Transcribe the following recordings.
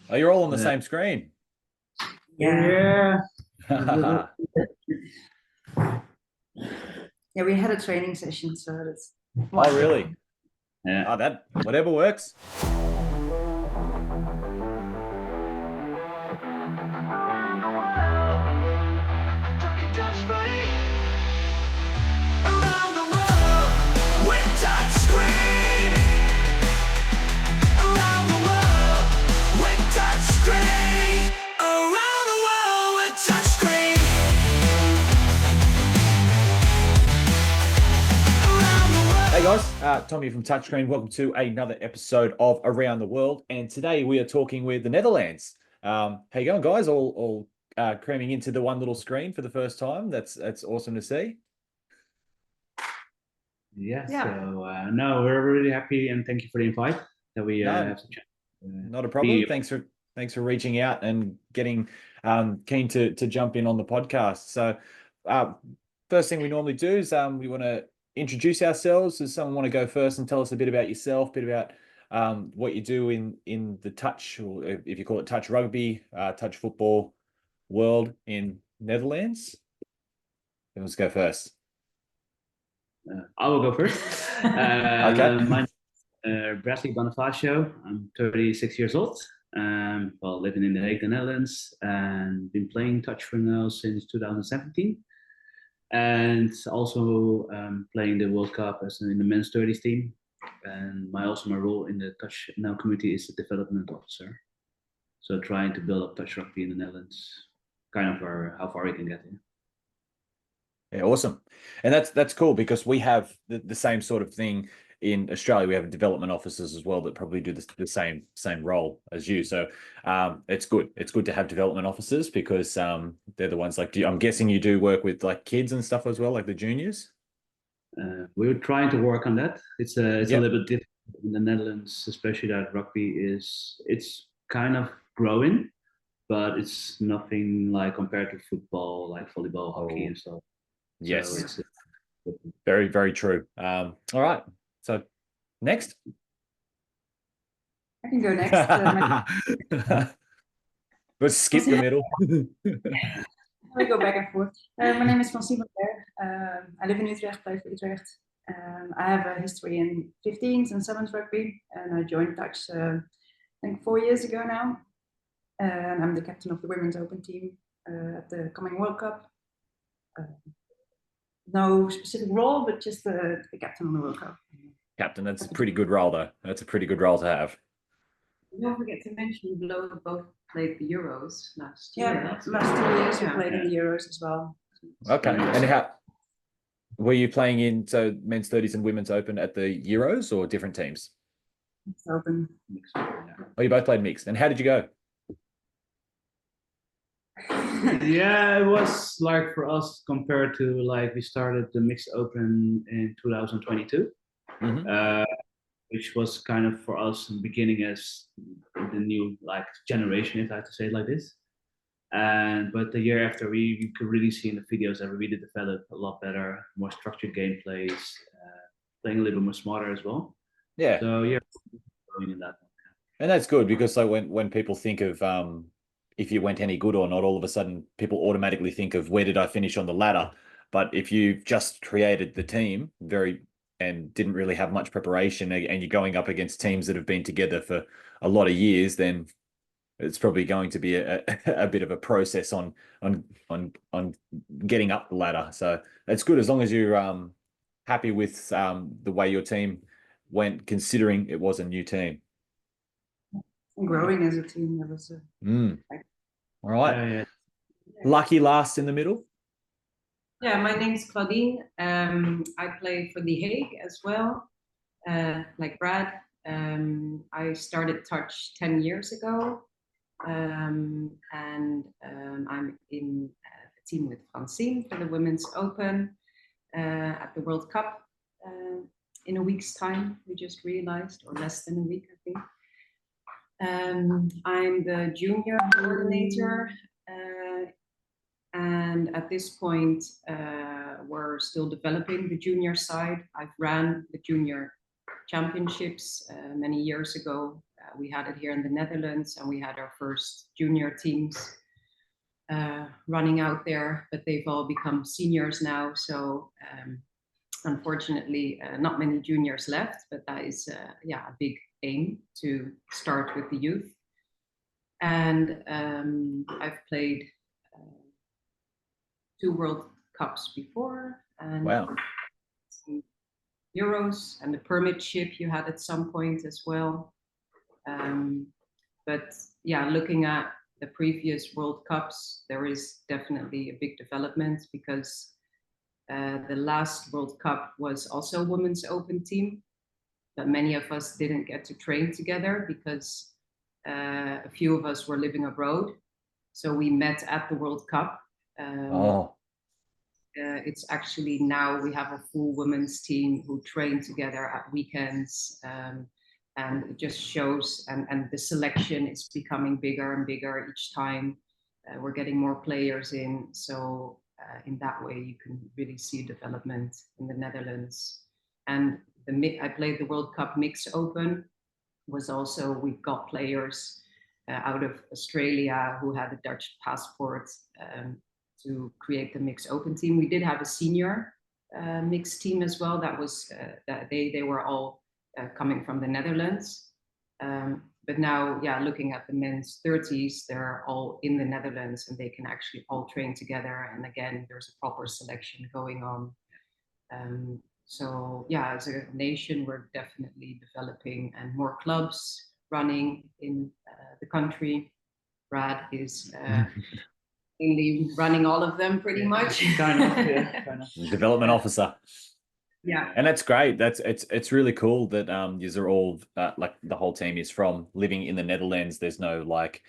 Oh, you're all on the same screen. Yeah. Oh, Yeah, we had a training session, so that's really? Yeah. Oh, that whatever works. Hey guys, Tommy from Touchscreen. Welcome to another episode of Around the World, and today we are talking with the Netherlands. How you going, guys? All cramming into the one little screen for the first time. That's awesome to see. Yeah. So no, we're really happy and thank you for the invite that we have to chat. Not a problem. Thanks for reaching out and getting keen to jump in on the podcast. So first thing we normally do is we want to introduce ourselves. Does someone want to go first and tell us a bit about yourself, a bit about what you do in the touch, or if you call it touch rugby, touch football world in Netherlands? Let's go first. I will go first. Okay. My Bradley Bonifacio. I'm 36 years old. Living in The Hague, the Netherlands, and been playing touch for now since 2017. And also playing the World Cup as in the men's 30s team. And my role in the touch now community is the development officer. So trying to build up touch rugby in the Netherlands, kind of how far we can get here. Yeah, awesome. And that's cool because we have the same sort of thing in Australia. We have development officers as well that probably do the same role as you. So it's good. It's good to have development officers because they're the ones like, I'm guessing you do work with like kids and stuff as well, like the juniors. We're trying to work on that. It's a little bit different in the Netherlands, especially that rugby it's kind of growing, but it's nothing like compared to football, like volleyball, hockey, and stuff. Yes. So it's very, very true. All right. So next. I can go next. Let's skip the middle. We go back and forth. My name is Francine Blair. I live in Utrecht, play for Utrecht. I have a history in 15s and 7s rugby, and I joined Touch I think 4 years ago now. And I'm the captain of the Women's Open team at the coming World Cup. No specific role, but just the captain on the World Cup. Captain, that's a pretty good role, though. That's a pretty good role to have. Don't forget to mention you both played the Euros last year. Yeah, last 2 years we played in the Euros as well. Okay, and how were you playing in men's 30s and women's open at the Euros or different teams? It's open. Oh, you both played mixed. And how did you go? Yeah, it was like for us compared to like we started the mixed open in 2022, which was kind of for us beginning as the new like generation, if I have to say it like this. But the year after, we could really see in the videos that we really developed a lot better, more structured gameplays, playing a little bit more smarter as well. Yeah. So yeah, in that. And that's good because like when people think of if you went any good or not, all of a sudden people automatically think of where did I finish on the ladder. But if you've just created the team and didn't really have much preparation, and you're going up against teams that have been together for a lot of years, then it's probably going to be a bit of a process on getting up the ladder. So that's good as long as you're happy with the way your team went, considering it was a new team. Growing as a team, that was all right. Yeah. Lucky last in the middle. Yeah, my name's Claudine. I play for The Hague as well, like Brad. I started Touch 10 years ago, and I'm in a team with Francine for the Women's Open at the World Cup in a week's time, we just realized, or less than a week, I think. I'm the junior coordinator, and at this point, we're still developing the junior side. I've ran the junior championships many years ago We had it here in the Netherlands, and we had our first junior teams running out there, but they've all become seniors now. So unfortunately, not many juniors left, but that is a big aim to start with the youth. And I've played 2 World Cups before, and Wow. some Euros, and the permit ship you had at some point as well. But yeah, looking at the previous World Cups, there is definitely a big development, because the last World Cup was also a women's open team, but many of us didn't get to train together because a few of us were living abroad. So we met at the World Cup. It's actually now we have a full women's team who train together at weekends. And it just shows, and the selection is becoming bigger and bigger each time. We're getting more players in. So in that way, you can really see development in the Netherlands. And I played the World Cup Mix Open. Was also, we've got players out of Australia who had a Dutch passport to create the Mix Open team. We did have a senior mixed team as well. That was that they were all coming from the Netherlands. But now, looking at the men's 30s, they're all in the Netherlands, and they can actually all train together. And again, there's a proper selection going on. So yeah, as a nation, we're definitely developing, and more clubs running in the country. Brad is mainly running all of them pretty much. Kind of. Development officer. Yeah, and that's great. It's really cool that these are all like the whole team is from living in the Netherlands. There's no like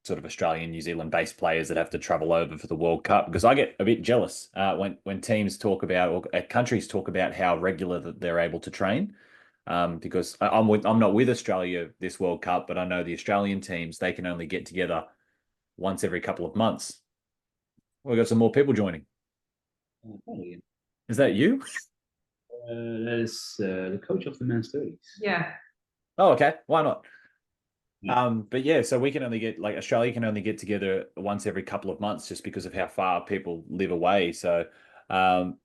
sort of Australian, New Zealand based players that have to travel over for the World Cup, because I get a bit jealous when teams talk about, or countries talk about how regular that they're able to train. Because I'm not with Australia this World Cup, but I know the Australian teams, they can only get together once every couple of months. We've got some more people joining. Is that you? That is the coach of the men's 30s. yeah. Oh, okay. Why not? Yeah. But yeah, so we can only get, like, Australia can only get together once every couple of months just because of how far people live away. So, and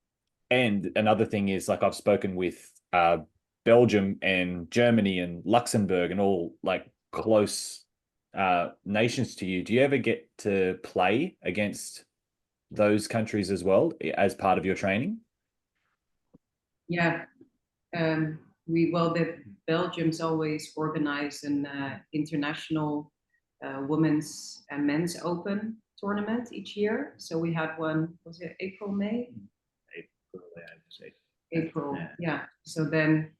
another thing is, like, I've spoken with Belgium and Germany and Luxembourg and all like close nations to you. Do you ever get to play against those countries as well as part of your training? Yeah, the Belgium's always organized an international women's and men's open tournament each year. So we had one, was it April, May? April, yeah. So then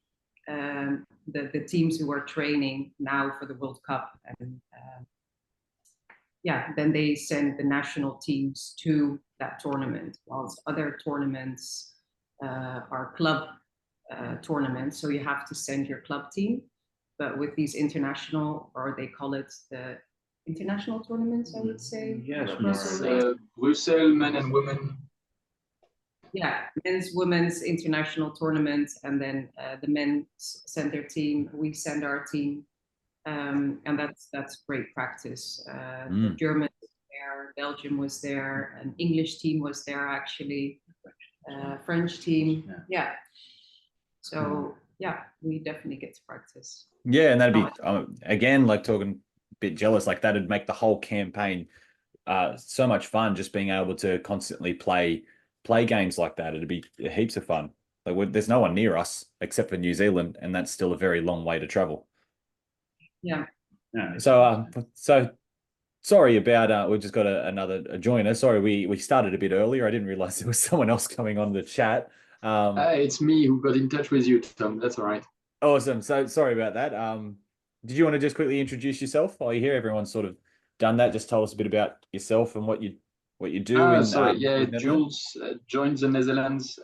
the teams who are training now for the World Cup, and then they send the national teams to that tournament, whilst other tournaments are club tournaments, so you have to send your club team. But with these international, or they call it the international tournaments, I would say. Yes, Brussels men and women. Yeah, men's, women's international tournament, and then the men send their team, we send our team, and that's great practice. The German was there, Belgium was there, an English team was there actually, French team, yeah. So yeah, we definitely get to practice. Yeah, and that'd be again, like, talking a bit jealous, like that'd make the whole campaign so much fun, just being able to constantly play games like that. It'd be heaps of fun. Like, there's no one near us except for New Zealand, and that's still a very long way to travel. Yeah. So sorry about we just got another joiner. Sorry, we started a bit earlier. I didn't realize there was someone else coming on the chat. It's me who got in touch with you, Tom. That's all right. Awesome. So sorry about that. Did you want to just quickly introduce yourself while you're here? Everyone's sort of done that. Just tell us a bit about yourself and what you do. Sorry, Jules joined the Netherlands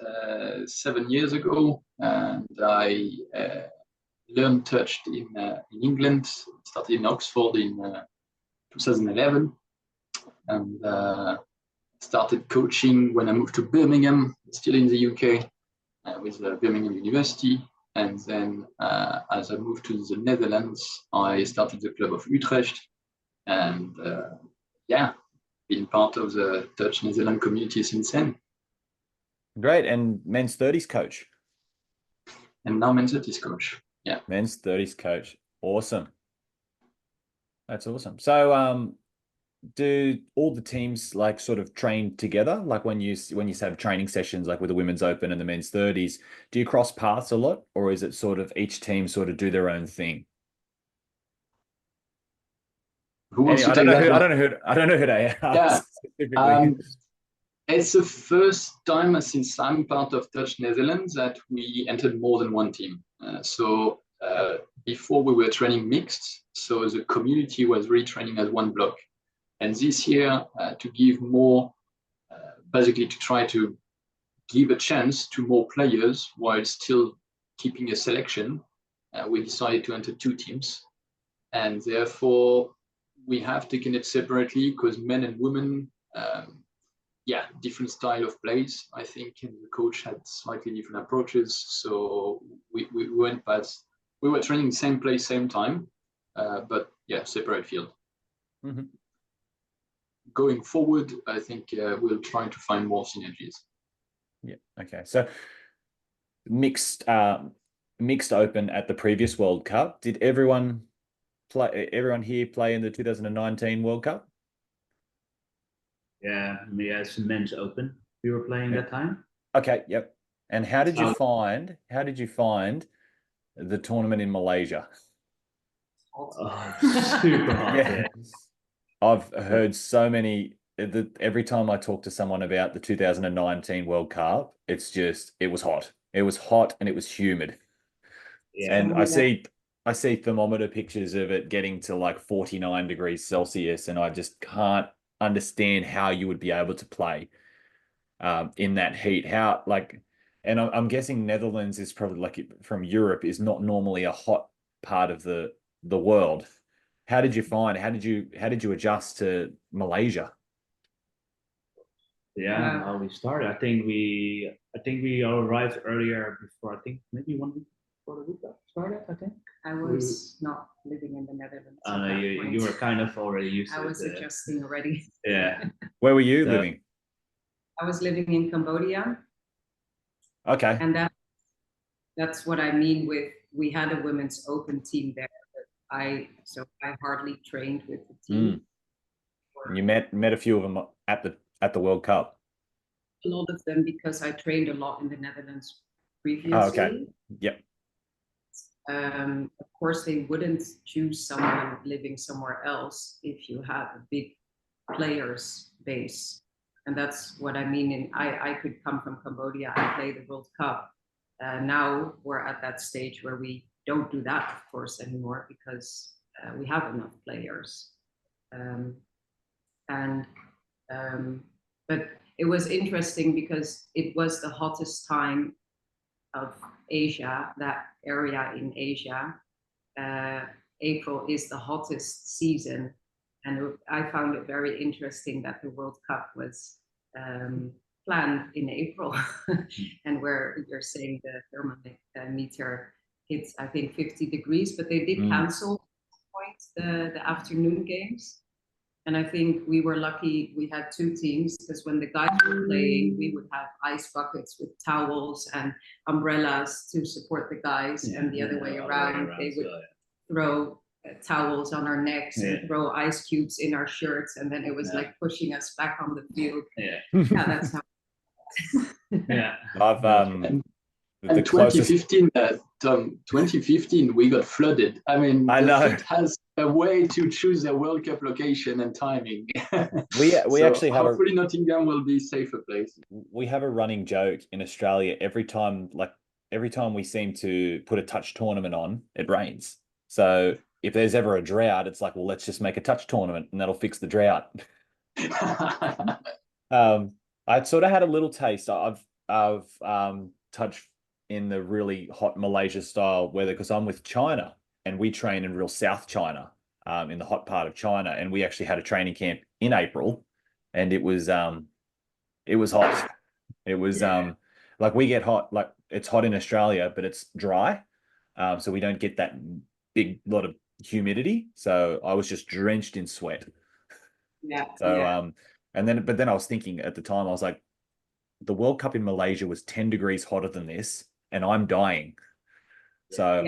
7 years ago, and I learned touch in England. Started in Oxford in 2011, and started coaching when I moved to Birmingham, still in the UK, with Birmingham University. And then as I moved to the Netherlands, I started the club of Utrecht, and been part of the Dutch New Zealand community since then. Great. And men's 30s coach. And now men's 30s coach. Yeah. Men's 30s coach. Awesome. That's awesome. So do all the teams like sort of train together? Like when you have training sessions like with the women's open and the men's 30s, do you cross paths a lot, or is it sort of each team sort of do their own thing? Who wants to I take that one? I don't know who they are. Yeah. It's the first time since I'm part of Dutch Netherlands that we entered more than one team. Before we were training mixed, so the community was really training as one block. And this year, to give more, basically to try to give a chance to more players while still keeping a selection, we decided to enter two teams. And therefore, we have taken it separately because men and women, different style of plays. I think the coach had slightly different approaches. So we went past, we were training same place, same time, but separate field. Mm-hmm. Going forward, I think we'll try to find more synergies. Yeah. Okay. So mixed open at the previous World Cup. Did everyone here play in the 2019 World Cup? Yeah, it's men's open. We were playing that time. Okay. Yep. And how did you find the tournament in Malaysia? Oh, super hot. Yeah. I've heard so many. Every time I talk to someone about the 2019 World Cup, it was hot. It was hot and it was humid. Yeah. And I see thermometer pictures of it getting to like 49 degrees Celsius, and I just can't understand how you would be able to play in that heat. And I'm guessing Netherlands is probably, like, from Europe, is not normally a hot part of the world. How did you adjust to Malaysia? Yeah, how we started. I think we arrived earlier before. I think maybe 1 week before the week started. I think I was not living in the Netherlands. You were kind of already used to it. I was adjusting already. Yeah. Where were you living? I was living in Cambodia. Okay. And that's what I mean with, we had a women's open team there, but I hardly trained with the team. You met a few of them at the World Cup. A lot of them, because I trained a lot in the Netherlands previously. Oh, okay. Yep. Of course, they wouldn't choose someone living somewhere else if you have a big players base. And that's what I mean. I could come from Cambodia and play the World Cup. Now we're at that stage where we don't do that, of course, anymore, because we have enough players. But it was interesting because it was the hottest time of Asia, that area in Asia. April is the hottest season. And I found it very interesting that the World Cup was planned in April, and where you're saying the thermometer hits, I think, 50 degrees, but they did cancel at some point the afternoon games. And I think we were lucky we had two teams, because when the guys were playing, we would have ice buckets with towels and umbrellas to support the guys, and the other way around, they would throw towels on our necks and throw ice cubes in our shirts, and then it was like pushing us back on the field. Yeah, that's how. Yeah, I've and 2015, Tom, 2015, we got flooded. I mean, I know. It has a way to choose a World Cup location and timing. We actually have hopefully Nottingham will be a safer place. We have a running joke in Australia. Every time we seem to put a touch tournament on, it rains. So if there's ever a drought, it's like, well, let's just make a touch tournament and that'll fix the drought. I sort of had a little taste. I've touched in the really hot Malaysia style weather, because I'm with China and we train in real South China, in the hot part of China. And we actually had a training camp in April, and it was hot. It was like we get hot, like it's hot in Australia, but it's dry. So we don't get that big lot of humidity. So I was just drenched in sweat. Yeah. So but then I was thinking at the time, I was like, the World Cup in Malaysia was 10 degrees hotter than this, and I'm dying. So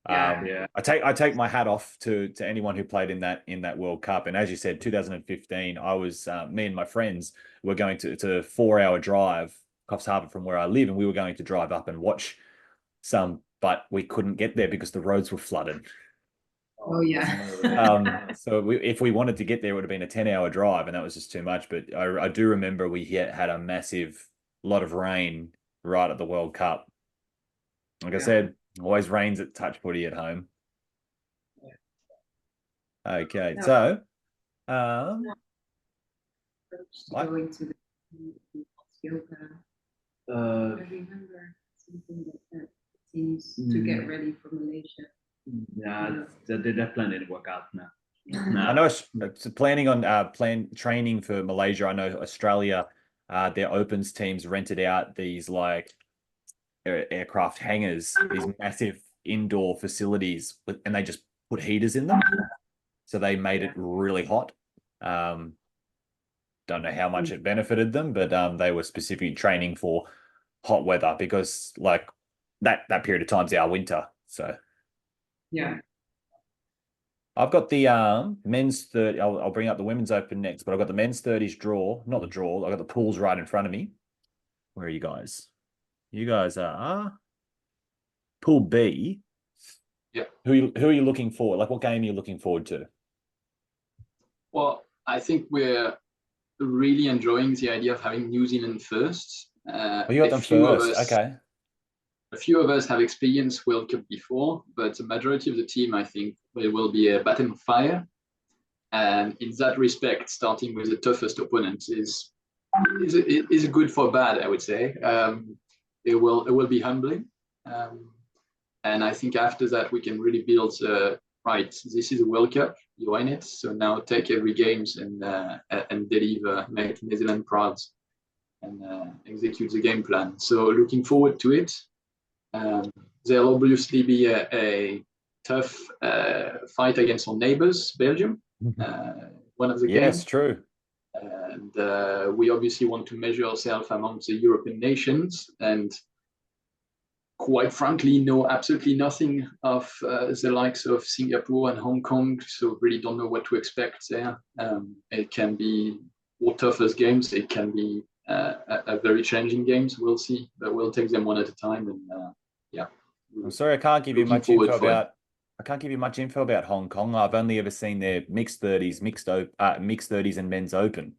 Yeah. I take my hat off to anyone who played in that World Cup. And as you said, 2015, I was me and my friends were going to, it's a 4-hour drive, Coffs Harbour from where I live, and we were going to drive up and watch some, but we couldn't get there because the roads were flooded. Oh yeah. So if we wanted to get there, it would have been a 10-hour drive, and that was just too much. But I do remember we had a massive lot of rain right at the World Cup. Like I said, always rains at touch footy at home. Okay, so going to the yoga. I remember something like that. Seems to get ready for Malaysia. Yeah, that plan didn't work out. No. I know it's planning on training for Malaysia. I know Australia, their opens teams rented out these like aircraft hangars, these massive indoor facilities, and they just put heaters in them. So they made it really hot. Don't know how much it benefited them, but they were specifically training for hot weather because like that period of time's our winter. So yeah. I've got the men's 30. I'll bring up the women's open next, but I've got the men's 30s draw, not the draw. I've got the pools right in front of me. Where are you guys? You guys are Pool B. Yeah. Who are you looking for? Like, what game are you looking forward to? Well, I think we're really enjoying the idea of having New Zealand first. Oh, you got them first. Okay. A few of us have experienced World Cup before, but the majority of the team, I think, will be a baton of fire. And in that respect, starting with the toughest opponent is good for bad, I would say. It will be humbling. And I think after that, we can really build, right, this is a World Cup, you win it. So now take every games and deliver, make New Zealand proud and execute the game plan. So looking forward to it. There'll obviously be a tough fight against our neighbors, Belgium, one of the games. Yes, true. And we obviously want to measure ourselves among the European nations, and quite frankly, know absolutely nothing of the likes of Singapore and Hong Kong, so really don't know what to expect there. It can be our toughest games. It can be a very challenging games. We'll see, but we'll take them one at a time. And I'm sorry, I can't give you much info about. I can't give you much info about Hong Kong. I've only ever seen their mixed 30s, mixed 30s, and men's open.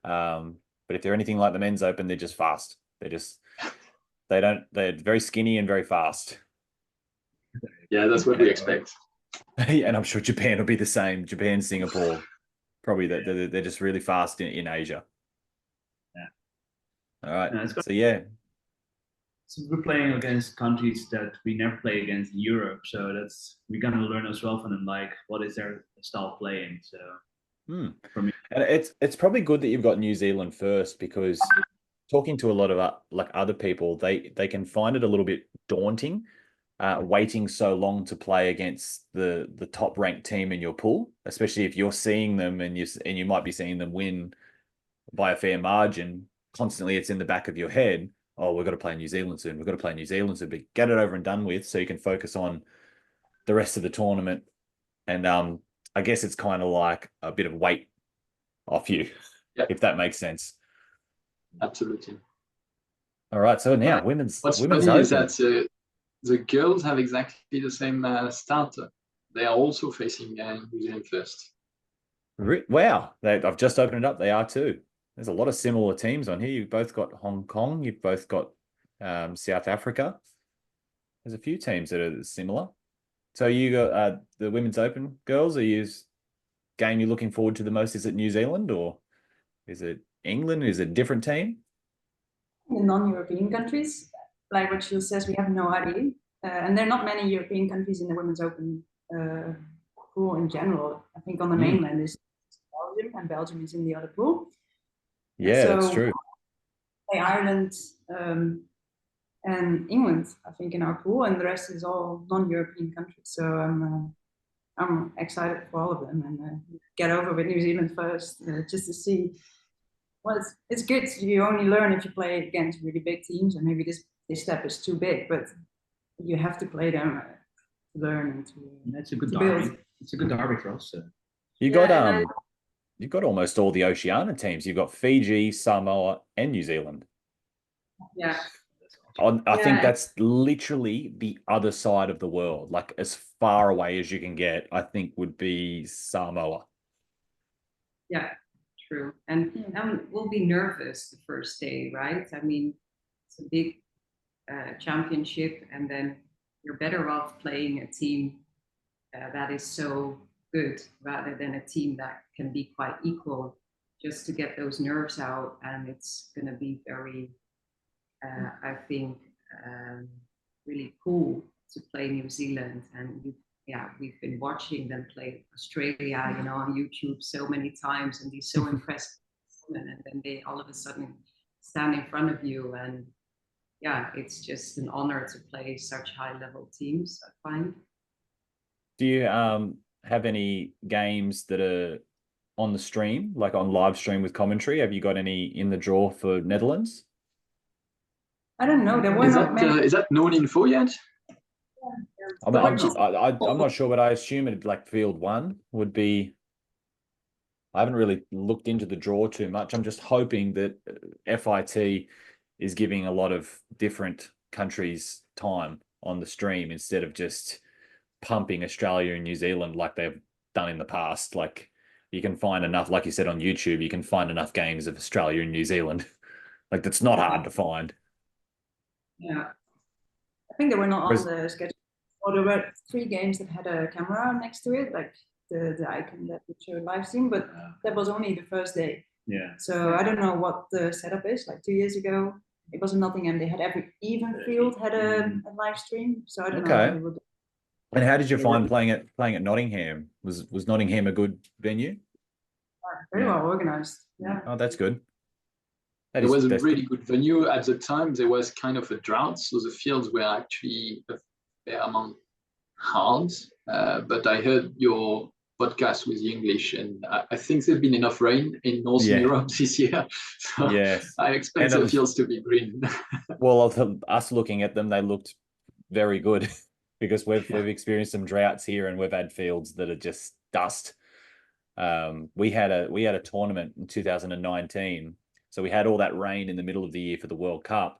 But if they're anything like the men's open, they're just fast. They're very skinny and very fast. Yeah, that's what we expect. And I'm sure Japan will be the same. Japan, Singapore, probably they're just really fast in Asia. Yeah. All right. Yeah, so yeah. So we're playing against countries that we never play against in Europe. So we're gonna learn as well from them, like what is their style of playing. So for me, and it's probably good that you've got New Zealand first, because talking to a lot of like other people, they can find it a little bit daunting, waiting so long to play against the top ranked team in your pool, especially if you're seeing them and you might be seeing them win by a fair margin. Constantly, it's in the back of your head. Oh, we've got to play New Zealand soon. We've got to play New Zealand soon. But get it over and done with, so you can focus on the rest of the tournament. And I guess it's kind of like a bit of weight off you, if that makes sense. Absolutely. All right. So now women's. What's women's funny open. is that the girls have exactly the same starter. They are also facing New Zealand first. Wow. I've just opened it up. They are too. There's a lot of similar teams on here. You've both got Hong Kong. You've both got South Africa. There's a few teams that are similar. So you got the Women's Open girls. Game you're looking forward to the most? Is it New Zealand, or is it England? Is it a different team? The non-European countries, like what Gilles says, we have no idea. And there are not many European countries in the Women's Open pool in general. I think on the mainland is Belgium, and Belgium is in the other pool. Yeah, that's true. Ireland, and England, I think, in our pool, and the rest is all non-European countries. So I'm excited for all of them, and get over with New Zealand first, just to see. Well, it's good. You only learn if you play against really big teams, and maybe this step is too big, but you have to play them to learn and to. That's a good derby. Build. It's a good derby for us. So. You got you've got almost all the Oceania teams. You've got Fiji, Samoa, and New Zealand. Yeah. I think that's literally the other side of the world, like as far away as you can get, I think would be Samoa. Yeah, true. And we'll be nervous the first day, right? I mean, it's a big championship, and then you're better off playing a team that is so good rather than a team that can be quite equal, just to get those nerves out. And it's going to be very, I think, really cool to play New Zealand. And we've been watching them play Australia, you know, on YouTube so many times, and be so impressed. And then they all of a sudden stand in front of you, and it's just an honor to play such high-level teams, I find. Do you have any games that are on the stream, like on live stream with commentary? Have you got any in the draw for Netherlands? I don't know. There were not many. Is that known info yet? I'm not sure, but I assume it like field one would be. I haven't really looked into the draw too much. I'm just hoping that FIT is giving a lot of different countries time on the stream instead of just pumping Australia and New Zealand like they've done in the past. Like you can find enough, like you said on YouTube, you can find enough games of Australia and New Zealand. Like that's not hard to find. Yeah, I think they were not on the schedule. Or there were 3 games that had a camera next to it, like the icon that would show live stream, but that was only the first day. Yeah. So I don't know what the setup is. Like 2 years ago, it was in Nottingham. They had every even field had a live stream. So I don't know how they would do. And how did you find playing at Nottingham? Was Nottingham a good venue? Very well organized. Yeah. Oh, that's good. It was a really good venue at the time. There was kind of a drought, so the fields were actually a fair amount hard. But I heard your podcast with the English, and I think there's been enough rain in Northern Europe this year. So yes, I expect the fields to be green. Well, us looking at them, they looked very good because we've experienced some droughts here, and we've had fields that are just dust. We had a tournament in 2019. So we had all that rain in the middle of the year for the World Cup,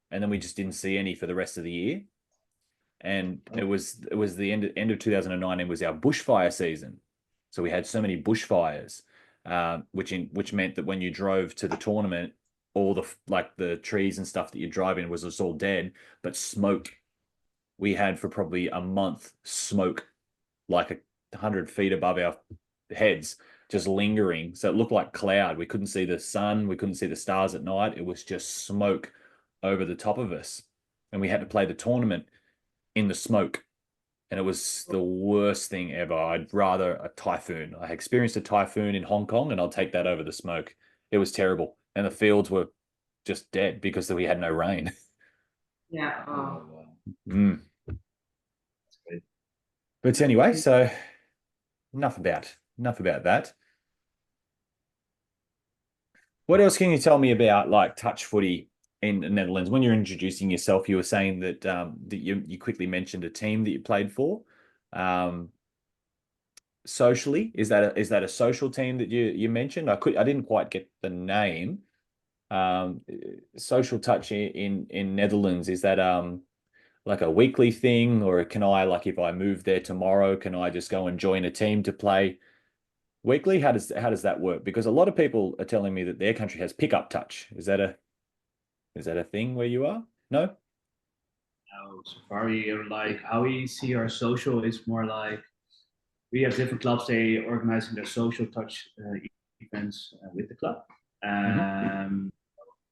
and then we just didn't see any for the rest of the year. And it was the end of 2019 was our bushfire season. So we had so many bushfires, which meant that when you drove to the tournament, all the trees and stuff that you drive in was just all dead, but smoke. We had for probably a month smoke, like 100 feet above our heads, just lingering. So it looked like cloud. We couldn't see the sun. We couldn't see the stars at night. It was just smoke over the top of us. And we had to play the tournament in the smoke. And it was the worst thing ever. I'd rather a typhoon. I experienced a typhoon in Hong Kong, and I'll take that over the smoke. It was terrible. And the fields were just dead because we had no rain. Yeah. That's great. But anyway, so enough about that. What else can you tell me about like touch footy in the Netherlands? When you're introducing yourself, you were saying that that you quickly mentioned a team that you played for. Socially, is that a social team that you mentioned? I didn't quite get the name. Social touch in Netherlands, is that like a weekly thing, or can I, like if I move there tomorrow, can I just go and join a team to play weekly? How does that work? Because a lot of people are telling me that their country has pickup touch. Is that a thing where you are? No? No, so far like how we see our social is more like we have different clubs. They organizing their social touch events with the club.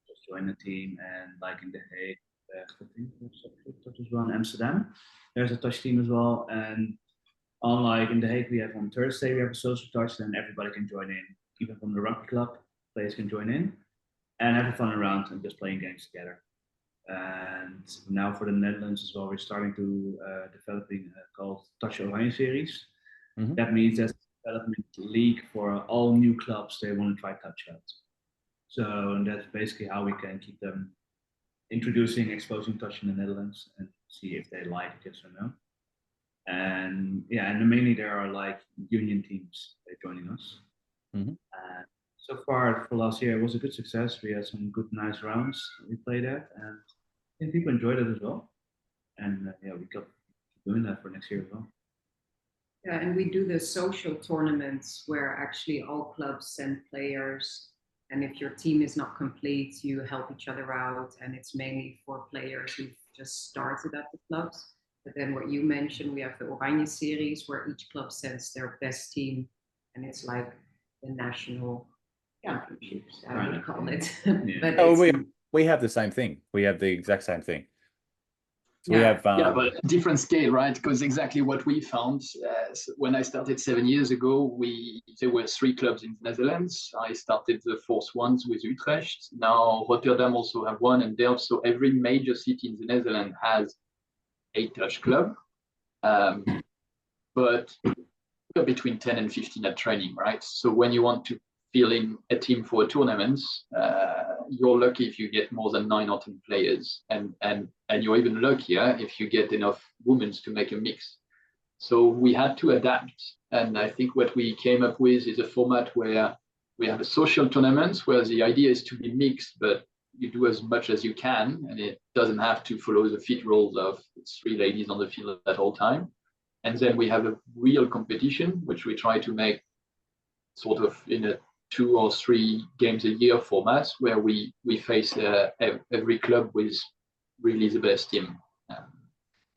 Just join the team, and like in The Hague, I think there's as well in Amsterdam. There's a touch team as well, and unlike in The Hague, we have on Thursday we have a social touch, then everybody can join in, even from the rugby club. Players can join in and have fun around and just playing games together. And now for the Netherlands as well, we're starting to developing called Touch Oranje series. Mhm. That means there's a development league for all new clubs they want to try touch out. So that's basically how we can keep them introducing, exposing touch in the Netherlands and see if they like it, yes or no. And yeah, and mainly there are like union teams joining us. Mhm. So far for last year, it was a good success. We had some good, nice rounds we played at, and I think people enjoyed it as well. And yeah, we keep doing that for next year as well. Yeah, and we do the social tournaments where actually all clubs send players, and if your team is not complete, you help each other out, and it's mainly for players who've just started at the clubs. But then what you mentioned, we have the Oranje series where each club sends their best team, and it's like the national championships, I would call it. Yeah. But Oh, it's, we have the same thing. We have the exact same thing. So we Yeah. have Yeah, but different scale, right? Because exactly what we found when I started 7 years ago, there were 3 clubs in the Netherlands. I started the 4th ones with Utrecht. Now Rotterdam also have one, and Delft. So every major city in the Netherlands has a touch club, but we're between 10 and 15 at training, right? So when you want to fill in a team for a tournament, you're lucky if you get more than 9 or 10 players, and you're even luckier if you get enough women to make a mix. So we had to adapt, and I think what we came up with is a format where we have a social tournament where the idea is to be mixed, but you do as much as you can, and it doesn't have to follow the fit rules of 3 ladies on the field at all time. And then we have a real competition, which we try to make sort of in a 2 or 3 games a year format, where we face every club with really the best team.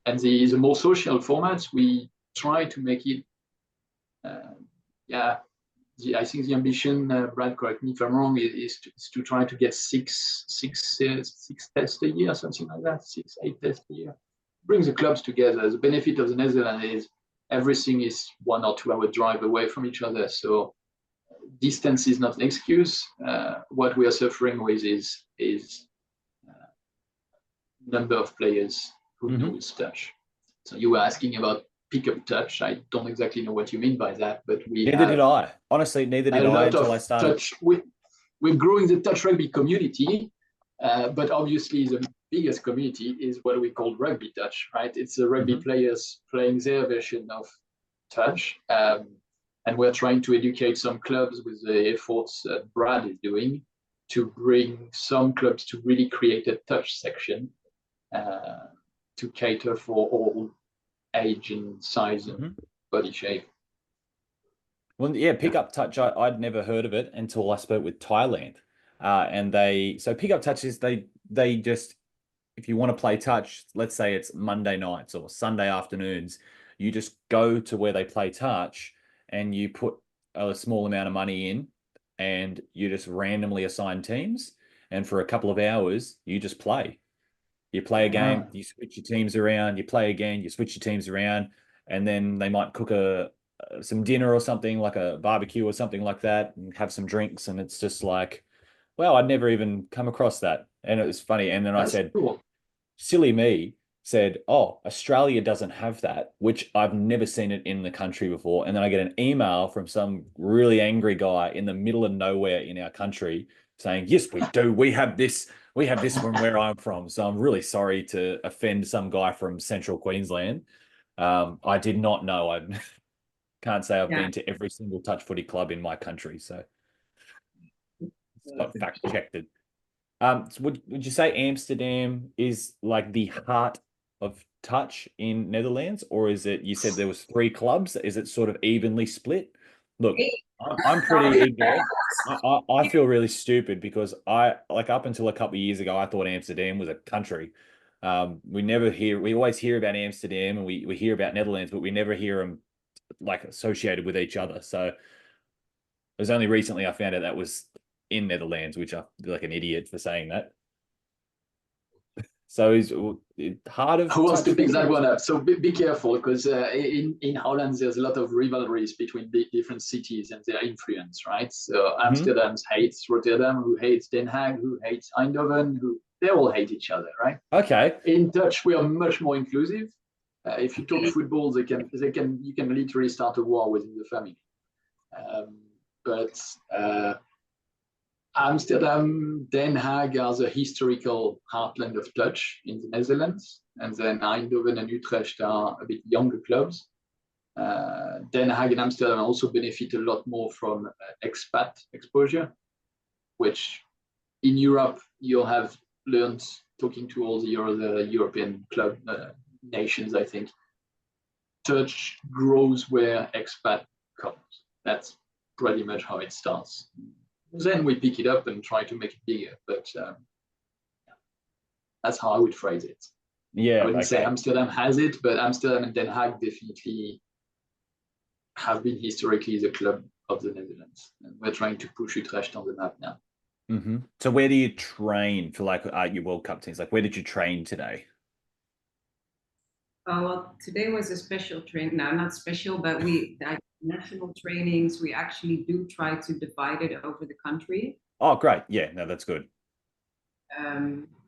And the more social formats, we try to make it, I think the ambition, Brad, correct me if I'm wrong, is to try to get six tests a year, something like that, 8 tests a year. Brings the clubs together. The benefit of the Netherlands is everything is 1 or 2 hour drive away from each other. So distance is not an excuse. What we are suffering with is number of players who knows touch. So you were asking about pick-up touch. I don't exactly know what you mean by that, but neither did I. Honestly, neither did I until I started. Touch. We're growing the touch rugby community, but obviously the biggest community is what we call rugby touch, right? It's the rugby players playing their version of touch. And we're trying to educate some clubs with the efforts that Brad is doing to bring some clubs to really create a touch section to cater for all age and size and body shape. Well, yeah, pickup touch, I'd never heard of it until I spoke with Thailand. And so pickup touch is they just, if you want to play touch, let's say it's Monday nights or Sunday afternoons, you just go to where they play touch and you put a small amount of money in and you just randomly assign teams. And for a couple of hours, you just play. You play a game, you switch your teams around, you play again, you switch your teams around, and then they might cook some dinner or something, like a barbecue or something like that, and have some drinks. And it's just like, wow, I'd never even come across that. And it was funny. And then I said, cool. Silly me said, oh, Australia doesn't have that, which I've never seen it in the country before. And then I get an email from some really angry guy in the middle of nowhere in our country saying, yes, we do. We have this from where I'm from. So I'm really sorry to offend some guy from central Queensland. I did not know. I can't say I've been to every single touch footy club in my country. So it's not fact checked it. So would you say Amsterdam is like the heart of touch in Netherlands, or is it, you said there was 3 clubs, is it sort of evenly split? Look, I'm pretty ignorant. I feel really stupid because up until a couple of years ago, I thought Amsterdam was a country. We always hear about Amsterdam and we hear about Netherlands, but we never hear them like associated with each other. So it was only recently I found out that was in Netherlands, which I feel like an idiot for saying that. So is hard of Who wants to pick that football? one up? So be careful, because in Holland there's a lot of rivalries between the different cities and their influence, right? So Amsterdam hates Rotterdam, who hates Den Haag, who hates Eindhoven, who they all hate each other, right? Okay. In Dutch, we are much more inclusive. If you talk football, you can literally start a war within the family. But Amsterdam, Den Haag are the historical heartland of Dutch in the Netherlands, and then Eindhoven and Utrecht are a bit younger clubs. Den Haag and Amsterdam also benefit a lot more from expat exposure, which in Europe you'll have learned talking to all the other European club nations. I think Dutch grows where expat comes. That's pretty much how it starts. Then we pick it up and try to make it bigger, but that's how I would phrase it. Yeah, I wouldn't okay. say Amsterdam has it, but Amsterdam and Den Haag definitely have been historically the club of the Netherlands, and we're trying to push Utrecht on the map now. Mm-hmm. So where do you train for like your World Cup teams? Like where did you train today? Well, today was a special train. No, not special, but national trainings, we actually do try to divide it over the country. Oh, great. Yeah, no, that's good.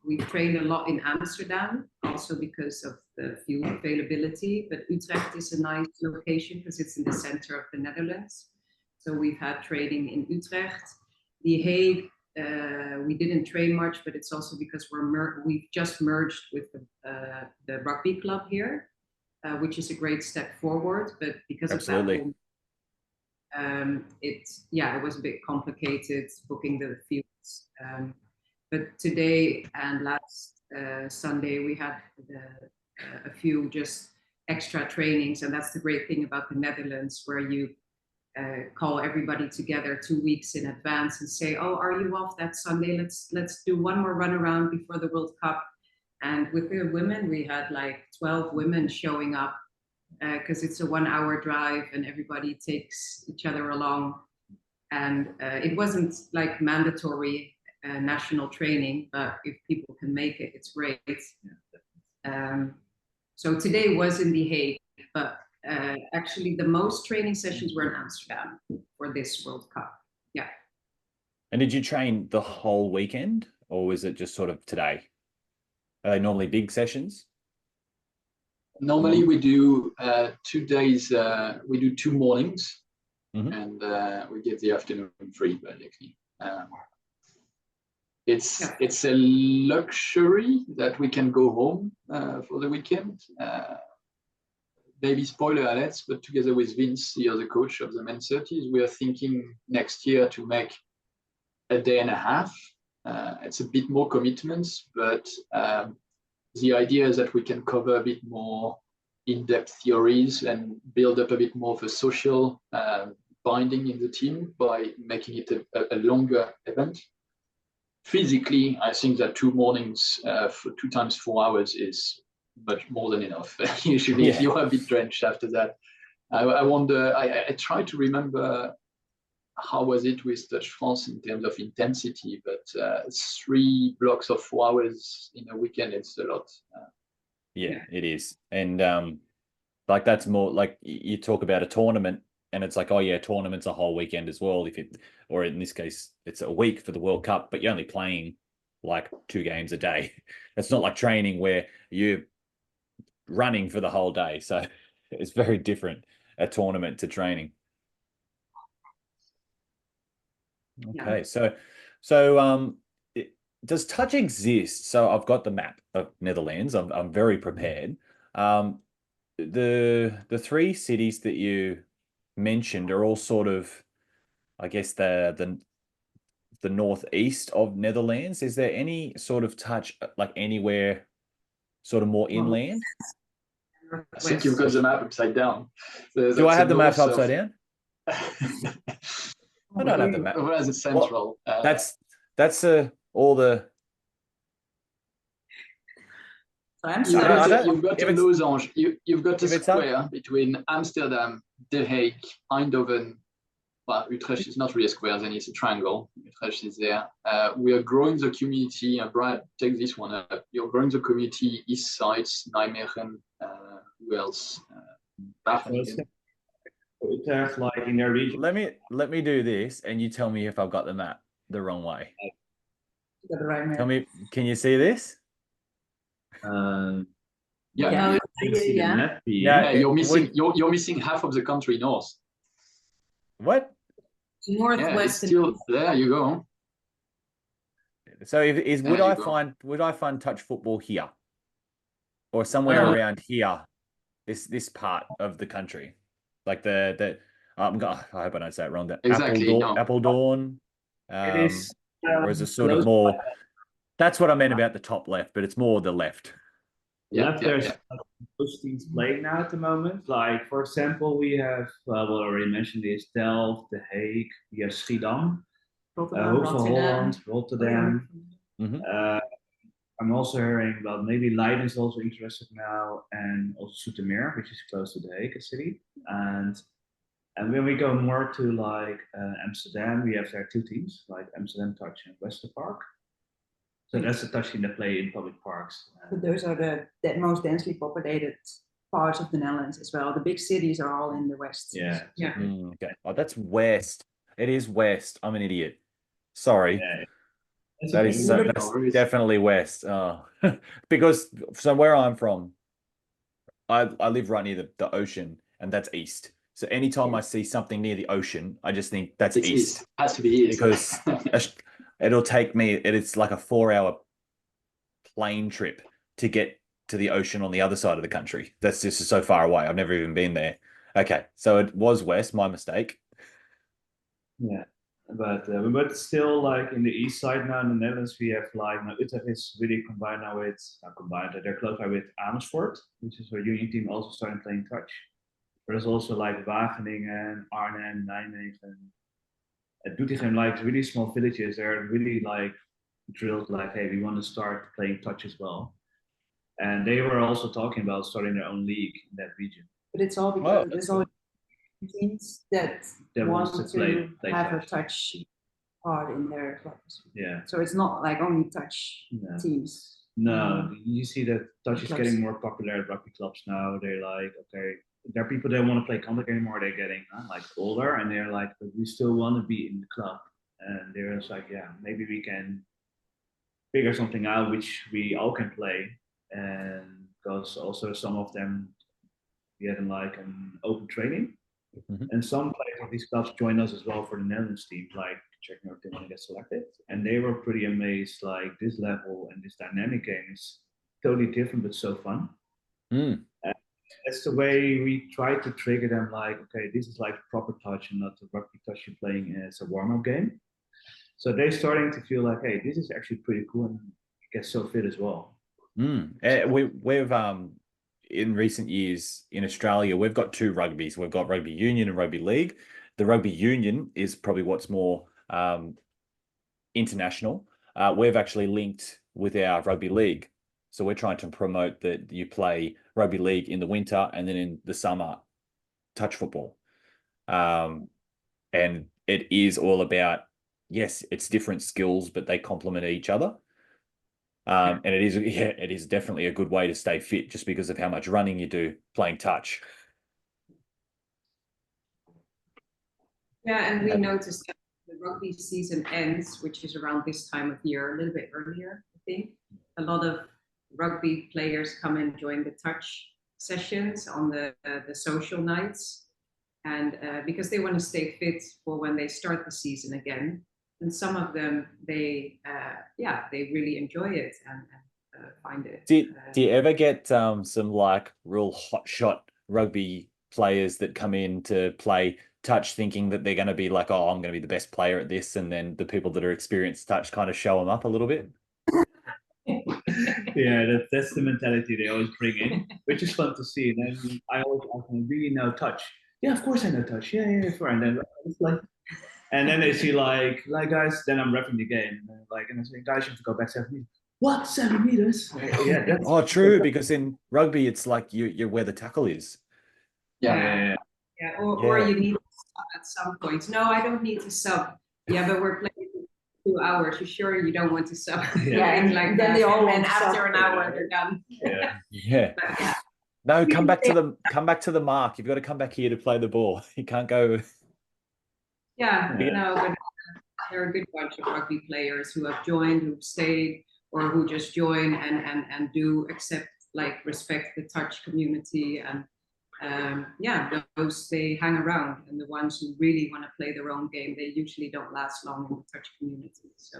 We trained a lot in Amsterdam, also because of the fuel availability, but Utrecht is a nice location because it's in the center of the Netherlands. So we've had training in Utrecht. The Hague, we didn't train much, but it's also because we've just merged with the rugby club here, which is a great step forward. But because Absolutely. of that, it was a bit complicated booking the fields. But today and last Sunday we had a few just extra trainings, and that's the great thing about the Netherlands, where you call everybody together 2 weeks in advance and say, "Oh, are you off that Sunday? Let's do one more run around before the World Cup." And with the women, we had like 12 women showing up because it's a 1-hour drive and everybody takes each other along. And it wasn't like mandatory national training, but if people can make it, it's great. So today was in The Hague, but actually the most training sessions were in Amsterdam for this World Cup. Yeah. And did you train the whole weekend, or was it just sort of today? Are they normally big sessions? Normally we do 2 days, we do 2 mornings, and we get the afternoon free, basically. It's a luxury that we can go home for the weekend. Maybe spoiler alerts, but together with Vince, the other coach of the Men 30s, we are thinking next year to make a day and a half. It's a bit more commitments, but the idea is that we can cover a bit more in-depth theories and build up a bit more of a social binding in the team by making it a longer event. Physically, I think that 2 mornings for 2 times 4 hours is much more than enough. Usually, if you're a bit drenched after that. I wonder, I try to remember how was it with Touch France in terms of intensity, but 3 blocks of 4 hours in a weekend, it's a lot. Yeah, it is. And like that's more like you talk about a tournament, and it's like, oh yeah, tournament's a whole weekend as well. Or in this case, it's a week for the World Cup, but you're only playing like 2 games a day. It's not like training where you're running for the whole day. So it's very different, a tournament to training. Okay, so does touch exist? So I've got the map of Netherlands. I'm very prepared. The 3 cities that you mentioned are all sort of, I guess, the northeast of Netherlands. Is there any sort of touch like anywhere sort of more inland? I think you've got the map upside down. Do I have the map upside down? I don't have the map. Whereas it's central. Well, that's all the. You've got a losange. You've got a square between Amsterdam, The Hague, Eindhoven, well, Utrecht is not really a square, then it's a triangle. Utrecht is there. We are growing the community. Brad, take this one up. You're growing the community east sides, Nijmegen, who else? Wageningen. Utrecht, like in their region. Let me do this, and you tell me if I've got the map the wrong way. You got the right Tell man. me, can you see this? Yeah, Yeah. Yeah, yeah, you're missing would- you're missing half of the country north. What? Yeah, Northwest. it's still there. You go. So would There I you go. would I find touch football here, or somewhere around here, this part of the country, like I hope I don't say it wrong. The Exactly, no. Appledorn, It is. or is it sort of close more? That's what I meant about the top left, but it's more the left. left. There's those teams playing now at the moment. Like for example, we have well, I already mentioned this: Delft, The Hague. We have Schiedam, also Holland, Rotterdam. Mhm. I'm also hearing about maybe Leiden is also interested now, and also Zoetermeer, which is close to The Hague city. And when we go more to like Amsterdam, we have there two teams, like Amsterdam Touch and Westerpark. So that's the touch team that play in public parks. But those are the most densely populated parts of the Netherlands as well. The big cities are all in the west. Yeah. Yeah. Okay. Oh, that's west. It is west. I'm an idiot. Sorry. Yeah. That's No worries. definitely west. Oh. Because so where I'm from, I live right near the ocean, and that's east. So anytime I see something near the ocean, I just think that's It's east. Has to be east. Because it'll take me, it's like a 4-hour plane trip to get to the ocean on the other side of the country. That's just so far away. I've never even been there. Okay, so it was west, my mistake. Yeah, but still, like in the east side now in the Netherlands, we have like now Utrecht is really combined now with they're close by with Amersfoort, which is a union team also starting playing touch. There's also like Wageningen, Arnhem, Nijmegen, Nottingham, like really small villages. They're really like drilled like, hey, we want to start playing touch as well. And they were also talking about starting their own league in that region. But it's all because there's all teams that want wants to to play have touch. a touch part in their clubs. Yeah. So it's not like only touch No. teams. No, you see that touch is Clubs. getting more popular at rugby clubs now. They're like, okay, there are people that want to play contact anymore. They're getting like older, and they're like, but we still want to be in the club. And they're just like, yeah, maybe we can figure something out which we all can play. And because also some of them get like an open training, and some players of these clubs join us as well for the Netherlands team, like checking out if they want to get selected. And they were pretty amazed, like this level and this dynamic game is totally different but so fun. That's the way we try to trigger them, like, okay, this is like proper touch and not the rugby touch you're playing as a warm-up game. So they're starting to feel like, hey, this is actually pretty cool and get so fit as well. We've in recent years in Australia, we've got two rugbies. We've got rugby union and rugby league. The rugby union is probably what's more international. We've actually linked with our rugby league. So we're trying to promote that you play rugby league in the winter and then in the summer, touch football. And it is all about, yes, it's different skills, but they complement each other. And it is definitely a good way to stay fit just because of how much running you do playing touch. Yeah, and we noticed that the rugby season ends, which is around this time of year, a little bit earlier, I think. A lot of rugby players come and join the touch sessions on the social nights, and because they want to stay fit for when they start the season again. And some of them, they really enjoy it and find it. Do you ever get some like real hotshot rugby players that come in to play touch thinking that they're going to be like, oh, I'm going to be the best player at this, and then the people that are experienced touch kind of show them up a little bit? Yeah, that's the mentality they always bring in, which is fun to see. And then I always ask them, do you know touch? Yeah, of course I know touch. Yeah, sure. And then it's like, and then they see like guys, then I'm repping the game. And and I say, guys, you have to go back 7 meters. What, 7 meters? Yeah, that's true. Because in rugby, it's like you're where the tackle is. Or you need to at some point. No, I don't need to sub. Yeah, but we're playing for 2 hours. You sure you don't want to sub? Yeah, and like then that. they all and want to after sub. an hour they're done. Yeah. Yeah. But yeah. No, come back to the mark. You've got to come back here to play the ball. You can't go. Yeah, Yeah. no, but they're a good bunch of rugby players who have joined, who've stayed, or who just join and do accept, like, respect the touch community. And yeah, those they hang around. And the ones who really want to play their own game, they usually don't last long in the touch community. So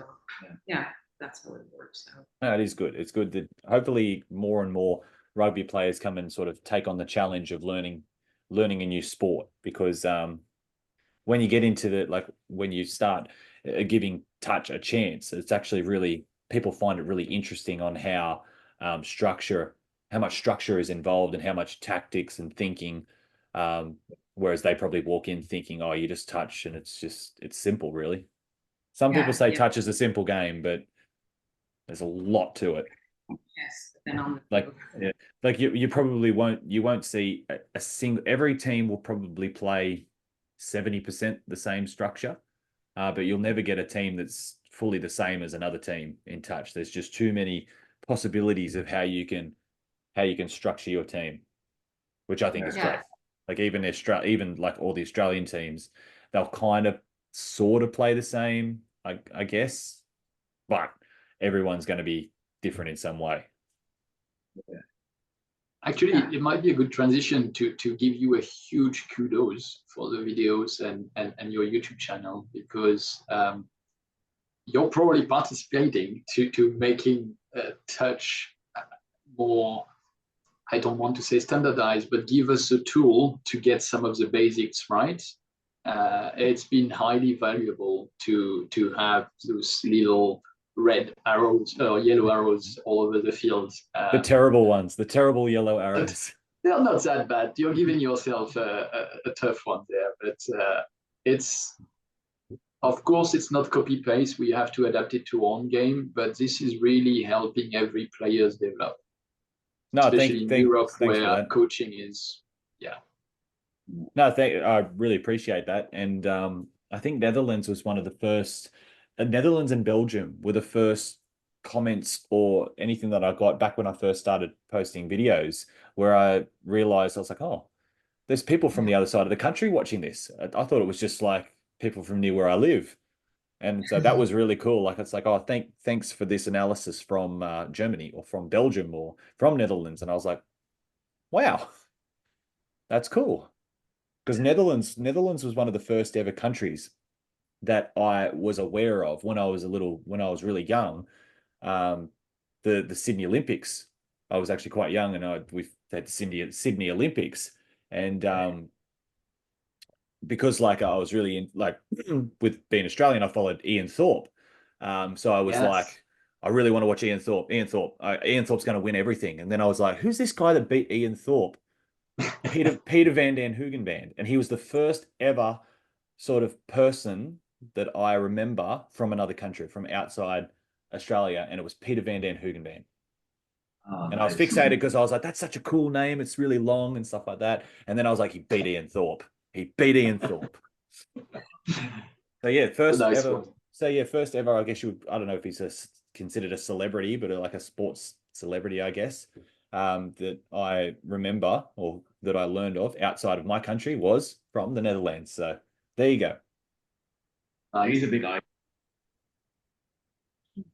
yeah, that's how it works. So. No, it is good. It's good that hopefully more and more rugby players come and sort of take on the challenge of learning a new sport, because when you get into the, like, when you start giving touch a chance, it's actually really, people find it really interesting on how how much structure is involved and how much tactics and thinking, whereas they probably walk in thinking, oh, you just touch and it's simple, really. Some people say touch is a simple game, but there's a lot to it. Yes, then on the like, yeah, like you probably won't see a single, every team will probably play 70% the same structure, but you'll never get a team that's fully the same as another team in touch. There's just too many possibilities of how you can structure your team, which I think is great. Like even like all the Australian teams, they'll kind of sort of play the same, I guess, but everyone's going to be different in some way. Yeah. Actually, it might be a good transition to give you a huge kudos for the videos and your YouTube channel, because you're probably participating to making touch more, I don't want to say standardized, but give us a tool to get some of the basics right. It's been highly valuable to have those little red arrows or yellow arrows all over the field. The terrible ones, the terrible yellow arrows. They're not that bad. You're giving yourself a tough one there, but it's, of course, it's not copy paste. We have to adapt it to our own game, but this is really helping every players develop. No, especially in Europe, where coaching is, No, I really appreciate that, and I think Netherlands was one of the first. Netherlands and Belgium were the first comments or anything that I got back when I first started posting videos, where I realized, I was like, oh, there's people from the other side of the country watching this. I thought it was just like people from near where I live. And so that was really cool. Like, it's like, oh, thanks for this analysis from Germany or from Belgium or from Netherlands. And I was like, wow, that's cool. Because Netherlands was one of the first ever countries that I was aware of when I was really young. The Sydney Olympics. I was actually quite young, and we've had the Sydney Olympics, and because like I was really in, like, with being Australian, I followed Ian Thorpe. So I was like, I really want to watch Ian Thorpe. Ian Thorpe's going to win everything. And then I was like, who's this guy that beat Ian Thorpe? Peter Van Den Hoogenband. And he was the first ever sort of person that I remember from another country, from outside Australia, and it was Peter Van Den Hoogenband. Oh, and I was fixated because I was like, that's such a cool name. It's really long and stuff like that. And then I was like, he beat Ian Thorpe. So yeah, first ever, I guess I don't know if he's considered a celebrity, but like a sports celebrity, I guess, that I remember or that I learned of outside of my country was from the Netherlands. So there you go. He's a big guy.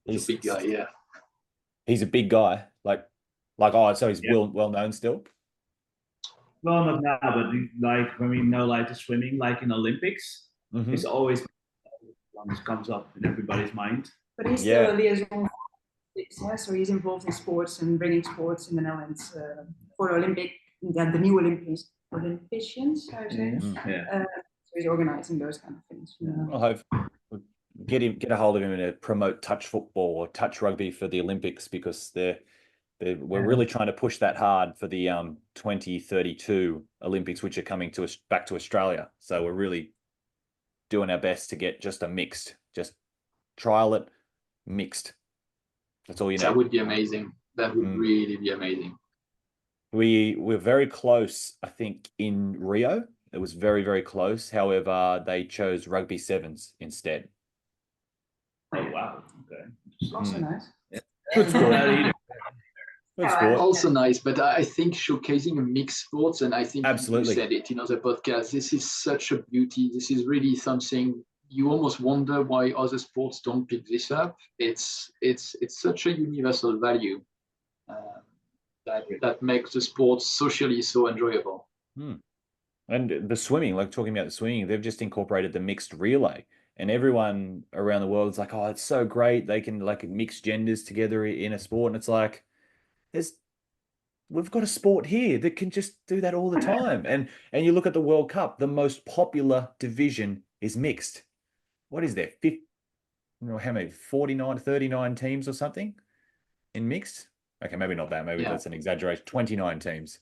He's a big guy, yeah. He's a big guy. Oh, so he's well known still? Well, not now, but like when we know, like the swimming, like in Olympics, it's always comes up in everybody's mind. But he's still a liaison, so he's involved in sports and bringing sports in the Netherlands for Olympic, the new Olympians, I would say. So he's organizing those kind of things. I'll have get a hold of him and promote touch football or touch rugby for the Olympics, because we're really trying to push that hard for the 2032 Olympics, which are coming to us back to Australia. So we're really doing our best to get just a mixed, just trial it, mixed. That's all you know. That would be amazing. That would really be amazing. We're very close, I think, in Rio. It was very, very close. However, they chose rugby sevens instead. Oh wow. Okay. Also nice. Good sport. Not either. Good sport. Also nice, but I think showcasing a mixed sports, and I think Absolutely. you said it in other podcasts, this is such a beauty. This is really something you almost wonder why other sports don't pick this up. It's such a universal value that makes the sport socially so enjoyable. And the swimming, like talking about the swimming, they've just incorporated the mixed relay. And everyone around the world is like, oh, it's so great. They can like mix genders together in a sport. And it's like, we've got a sport here that can just do that all the time. And you look at the World Cup, the most popular division is mixed. What is there? How many? 49, 39 teams or something in mixed? Okay, maybe not that. Maybe that's an exaggeration. 29 teams.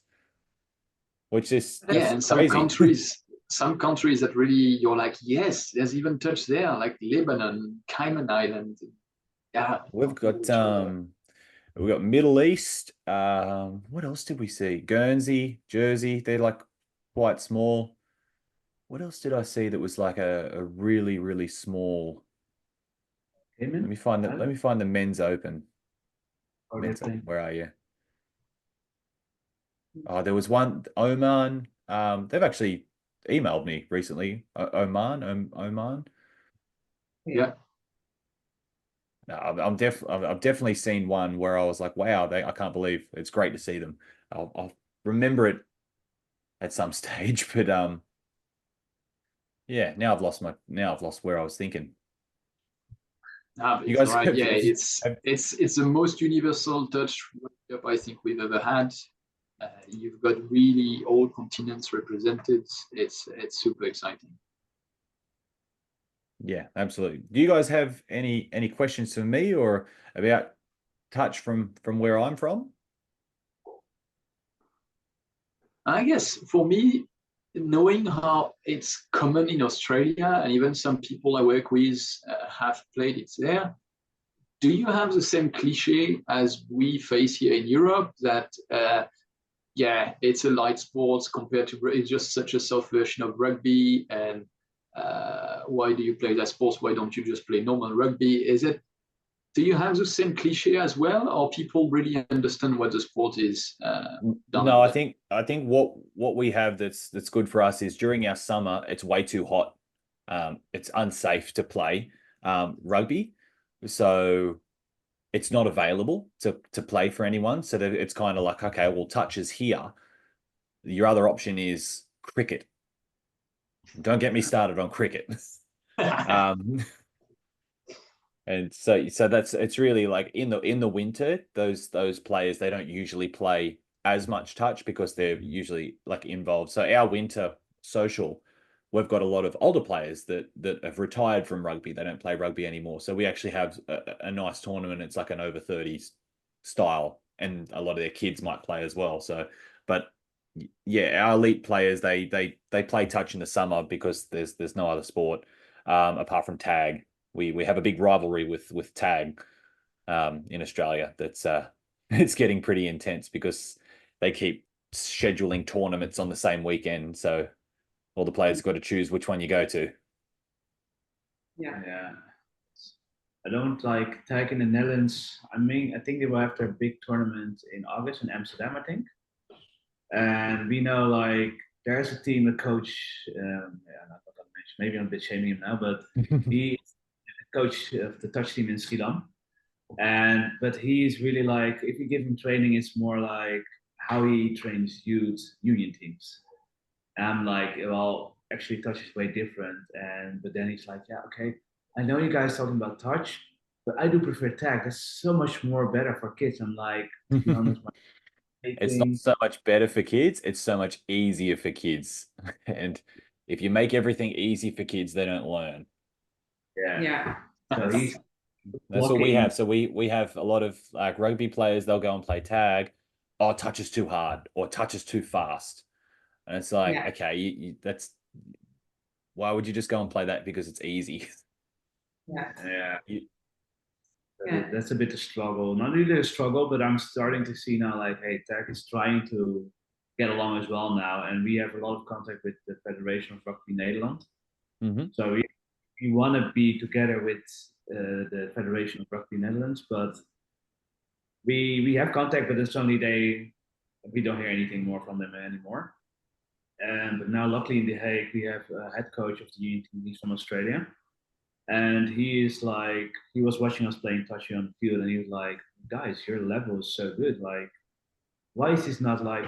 Which is and some countries that really you're like, yes, there's even touch there, like Lebanon, Cayman Island. Yeah. We've got Middle East. What else did we see? Guernsey, Jersey. They're like quite small. What else did I see that was like a really, really small? Let me find the men's open. Where are you? Oh, there was one, Oman. They've actually emailed me recently. Oman. Yeah. No, I've definitely seen one where I was like, wow, I can't believe it's great to see them. I'll remember it at some stage, but yeah, now I've lost where I was thinking. You guys, right. Yeah, it's the most universal touch I think we've ever had. You've got really all continents represented. It's super exciting. Yeah, absolutely. Do you guys have any questions for me or about touch from where I'm from? I guess for me, knowing how it's common in Australia and even some people I work with have played it there, do you have the same cliche as we face here in Europe that it's a light sport compared to it's just such a soft version of rugby, and why do you play that sport? Why don't you just play normal rugby? Do you have the same cliche as well, or people really understand what the sport is? No, I think what we have that's good for us is during our summer, it's way too hot. It's unsafe to play rugby, so it's not available to play for anyone. So that it's kind of like, okay, well, touch is here. Your other option is cricket. Don't get me started on cricket. And so it's really like in the winter, those players, they don't usually play as much touch because they're usually like involved. So our winter social, we've got a lot of older players that have retired from rugby. They don't play rugby anymore. So we actually have a nice tournament. It's like an over 30s style, and a lot of their kids might play as well. So, but yeah, our elite players, they play touch in the summer because there's no other sport apart from tag. We have a big rivalry with tag in Australia. That's it's getting pretty intense because they keep scheduling tournaments on the same weekend. So all the players got to choose which one you go to. Yeah. I don't like tag in the Netherlands. I think they will have their big tournament in August in Amsterdam, I think. And we know like there's a team, a coach. I'm not gonna mention. Maybe I'm a bit shaming him now, but he's the coach of the touch team in Schiedam. But he's really like, if you give him training, it's more like how he trains youth union teams. And I'm like, well, actually touch is way different. But then he's like, yeah, okay, I know you guys talking about touch, but I do prefer tag. That's so much more better for kids. I'm like, to be honest, it's not so much better for kids, it's so much easier for kids. And if you make everything easy for kids, they don't learn. Yeah. So that's what we have. So we have a lot of like rugby players, they'll go and play tag. Oh, touch is too hard, or touch is too fast. And it's like, okay, that's why would you just go and play that? Because it's easy. Yeah. That's a bit of struggle. Not really a struggle, but I'm starting to see now like, hey, tag is trying to get along as well now, and we have a lot of contact with the Federation of Rugby Nederland. So we want to be together with the Federation of Rugby Netherlands, but we have contact, but it's only we don't hear anything more from them anymore. But now, luckily in The Hague, we have a head coach of the union team. He's from Australia, and he was watching us playing touchy on the field, and he was like, "Guys, your level is so good. Like, why is this not like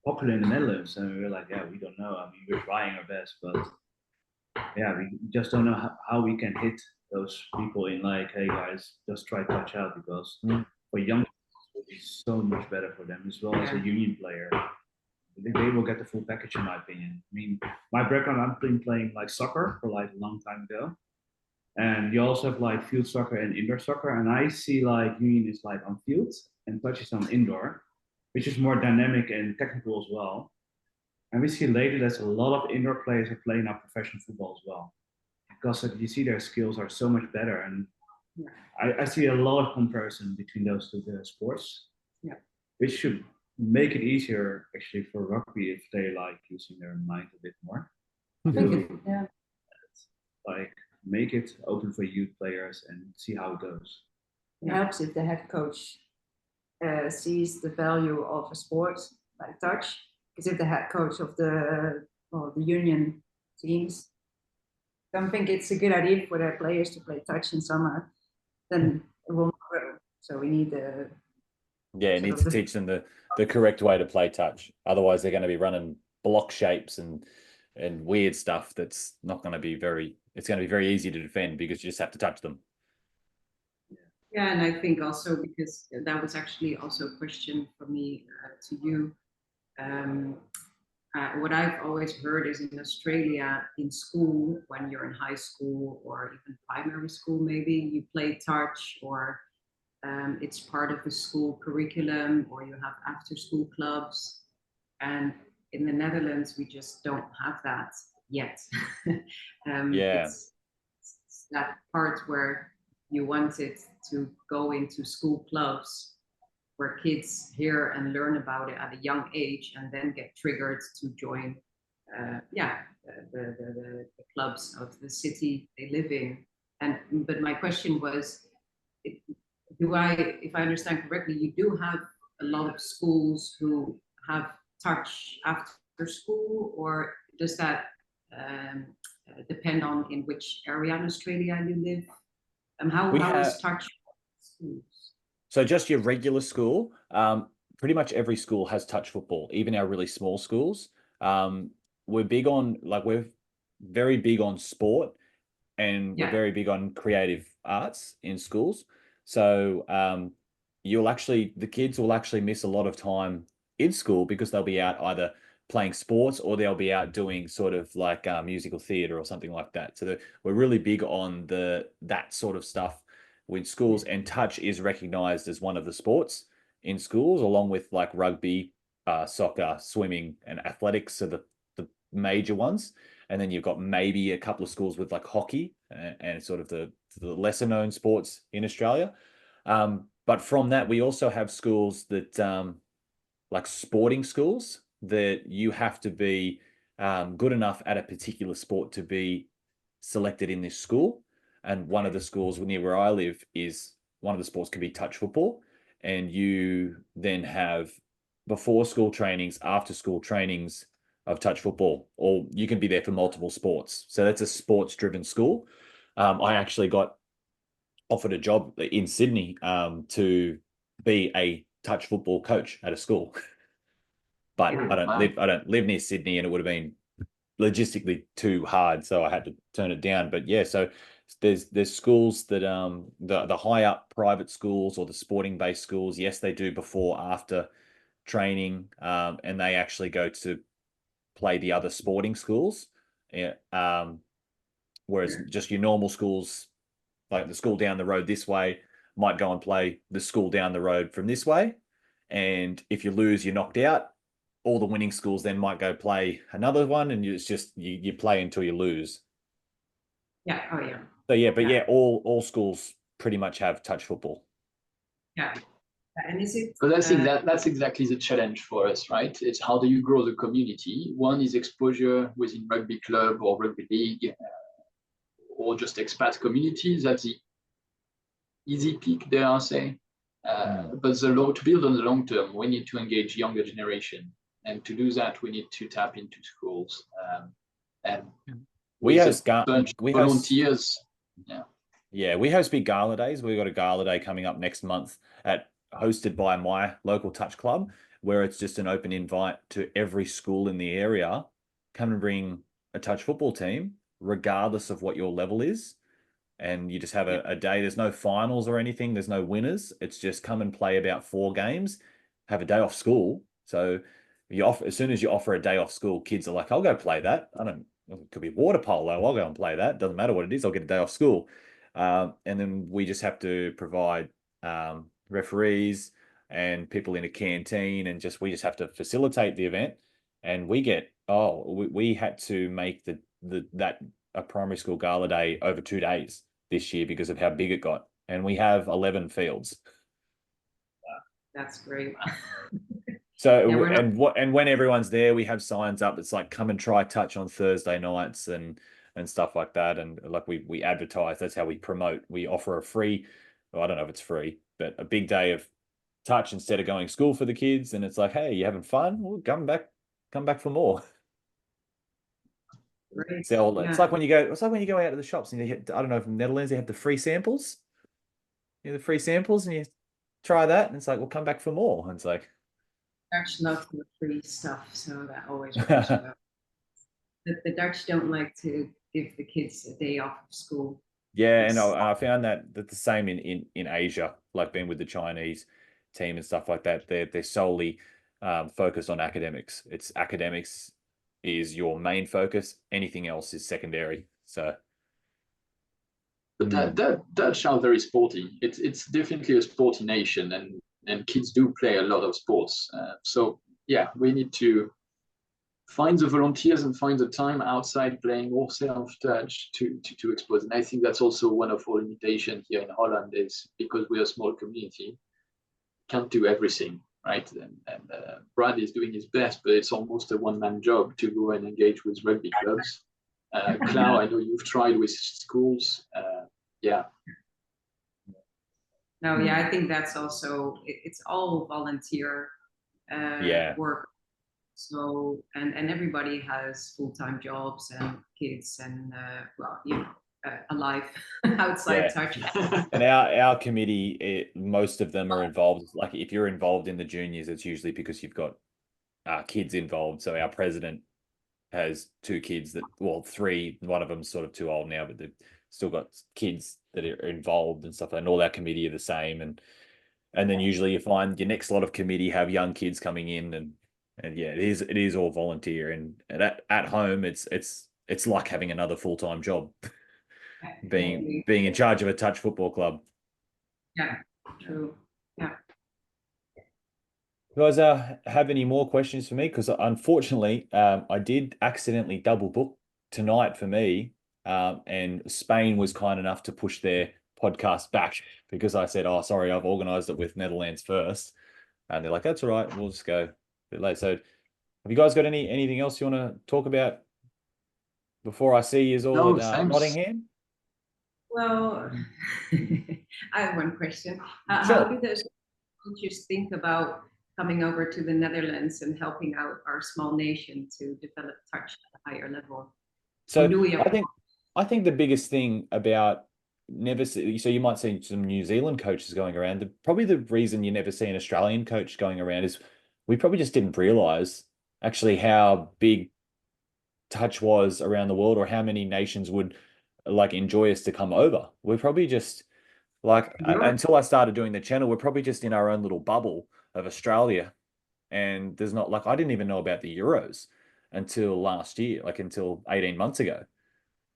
popular in the Netherlands?" And we were like, "Yeah, we don't know. I mean, we're trying our best, but yeah, we just don't know how we can hit those people in like, hey guys, just try touch out, because for young people, it will be so much better for them as well as a union player. They will get the full package, in my opinion. I mean, my background, I've been playing like soccer for like a long time ago. And you also have like field soccer and indoor soccer. And I see like union is like on field and touch is on indoor, which is more dynamic and technical as well. And we see lately there's a lot of indoor players are playing now professional football as well, because you see their skills are so much better. And I see a lot of comparison between those two sports, which should make it easier actually for rugby if they like using their mind a bit more. Like make it open for youth players and see how it goes. It helps if the head coach sees the value of a sport like touch, because if the head coach of the union teams don't think it's a good idea for their players to play touch in summer, then it will not grow. So we need you need to teach them the correct way to play touch. Otherwise, they're going to be running block shapes and weird stuff that's not going to be it's going to be very easy to defend because you just have to touch them. Yeah, and I think also because that was actually also a question for me to you. What I've always heard is in Australia, in school, when you're in high school or even primary school, maybe you play touch, or it's part of the school curriculum, or you have after-school clubs. And in the Netherlands, we just don't have that yet. It's that part where you wanted to go into school clubs where kids hear and learn about it at a young age and then get triggered to join the clubs of the city they live in. But my question was, if I understand correctly, you do have a lot of schools who have touch after school, or does that depend on in which area in Australia you live? How is touch schools? So just your regular school, pretty much every school has touch football, even our really small schools. We're very big on sport, and we're very big on creative arts in schools. So the kids will actually miss a lot of time in school because they'll be out either playing sports or they'll be out doing sort of like musical theatre or something like that. So we're really big on that sort of stuff with schools, and touch is recognised as one of the sports in schools, along with like rugby, soccer, swimming, and athletics are the major ones. And then you've got maybe a couple of schools with like hockey and sort of the lesser known sports in Australia. But from that, we also have schools that like sporting schools that you have to be good enough at a particular sport to be selected in this school. And one of the schools near where I live is one of the sports can be touch football. And you then have before school trainings, after school trainings of touch football, or you can be there for multiple sports. So that's a sports driven school. I actually got offered a job in Sydney to be a touch football coach at a school. But I don't live near Sydney, and it would have been logistically too hard, so I had to turn it down. But yeah, so there's schools that the high up private schools or the sporting based schools, yes, they do before after training, and they actually go to play the other sporting schools. Whereas just your normal schools, like the school down the road this way, might go and play the school down the road from this way. And if you lose, you're knocked out. All the winning schools then might go play another one, and it's just you play until you lose. Yeah. Oh yeah. So yeah, but all schools pretty much have touch football. Yeah. And is it? But I think that's exactly the challenge for us, right? It's how do you grow the community? One is exposure within rugby club or rugby league, or just expat communities. That's the easy peak, dare I say. But to build on the long term, we need to engage younger generation, and to do that, we need to tap into schools. And we host volunteers. We host big gala days. We've got a gala day coming up next month hosted by my local touch club, where it's just an open invite to every school in the area. Come and bring a touch football team, regardless of what your level is. And you just have a day. There's no finals or anything. There's no winners. It's just come and play about 4 games, have a day off school. So as soon as you offer a day off school, kids are like, I'll go play that. It could be water polo. I'll go and play that. Doesn't matter what it is. I'll get a day off school. And then we just have to provide referees and people in a canteen, and we just have to facilitate the event. And we had to make that a primary school gala day over 2 days this year because of how big it got. And we have 11 fields. That's great. So and when everyone's there, we have signs up. It's like, come and try touch on Thursday nights and stuff like that. And like we advertise. That's how we promote. We offer a free, well, I don't know if it's free, but a big day of touch instead of going to school for the kids. And it's like, hey, you having fun? Well, come back for more. Right. So it's like when you go out to the shops and I don't know if in the Netherlands they have the free samples. The free samples, and you try that, and it's like, well, come back for more. And it's like, Dutch love the free stuff, so that always works well. The Dutch don't like to give the kids a day off of school. Yeah, and I found that the same in Asia, like being with the Chinese team and stuff like that. They're solely focused on academics. It's academics is your main focus. Anything else is secondary. So, but Dutch are very sporty. It's definitely a sporty nation, and kids do play a lot of sports. So yeah, we need to find the volunteers and find the time outside playing or self-touch to expose. And I think that's also one of our limitations here in Holland, is because we're a small community, can't do everything, right? And Brad is doing his best, but it's almost a one-man job to go and engage with rugby clubs. Clau, I know you've tried with schools. I think that's also, it's all volunteer work. So, and everybody has full-time jobs and kids and, a life outside touch. And our committee, most of them are involved. Like if you're involved in the juniors, it's usually because you've got kids involved. So our president has 2 kids 3, one of them's sort of too old now, but they've still got kids that are involved and stuff. And all our committee are the same. And then usually you find your next lot of committee have young kids coming in, and yeah, it is all volunteer. And at home, it's like having another full-time job, being in charge of a touch football club. Yeah, true. Yeah. You guys have any more questions for me? Because unfortunately, I did accidentally double book tonight for me, and Spain was kind enough to push their podcast back because I said, "Oh, sorry, I've organised it with Netherlands first," and they're like, "That's all right, we'll just go a bit late." So, have you guys got anything else you want to talk about before I see you all at Nottingham? Well, I have one question. Sure. How do those coaches think about coming over to the Netherlands and helping out our small nation to develop touch at a higher level? So I think the biggest thing about so you might see some New Zealand coaches going around. Probably the reason you never see an Australian coach going around is we probably just didn't realise actually how big touch was around the world, or how many nations would like enjoy us to come over. We're probably just like until I started doing the channel, we're probably just in our own little bubble of Australia, and there's not I didn't even know about the Euros until last year, until 18 months ago.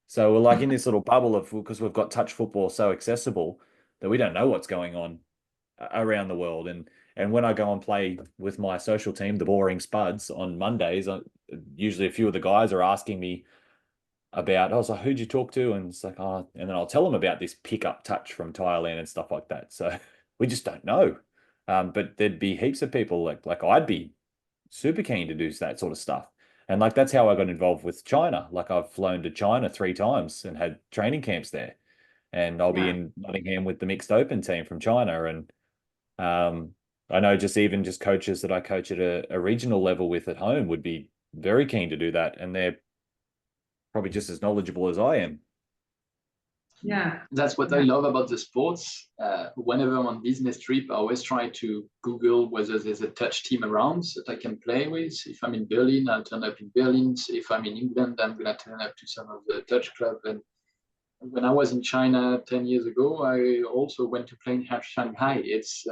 So we're in this little bubble because we've got touch football so accessible that we don't know what's going on around the world. And when I go and play with my social team, the Boring Spuds, on Mondays, usually a few of the guys are asking me about, I was like, who'd you talk to? And it's like, and then I'll tell them about this pickup touch from Thailand and stuff like that. So we just don't know. But there'd be heaps of people like I'd be super keen to do that sort of stuff. And like that's how I got involved with China. Like I've flown to China 3 times and had training camps there. And I'll be in Nottingham with the mixed open team from China. And I know just coaches that I coach at a regional level with at home would be very keen to do that. And they're probably just as knowledgeable as I am. Yeah. That's what I love about the sports. Whenever I'm on business trip, I always try to Google whether there's a touch team around that I can play with. If I'm in Berlin, I'll turn up in Berlin. So if I'm in England, I'm going to turn up to some of the touch club. And when I was in China 10 years ago, I also went to play in Shanghai. It's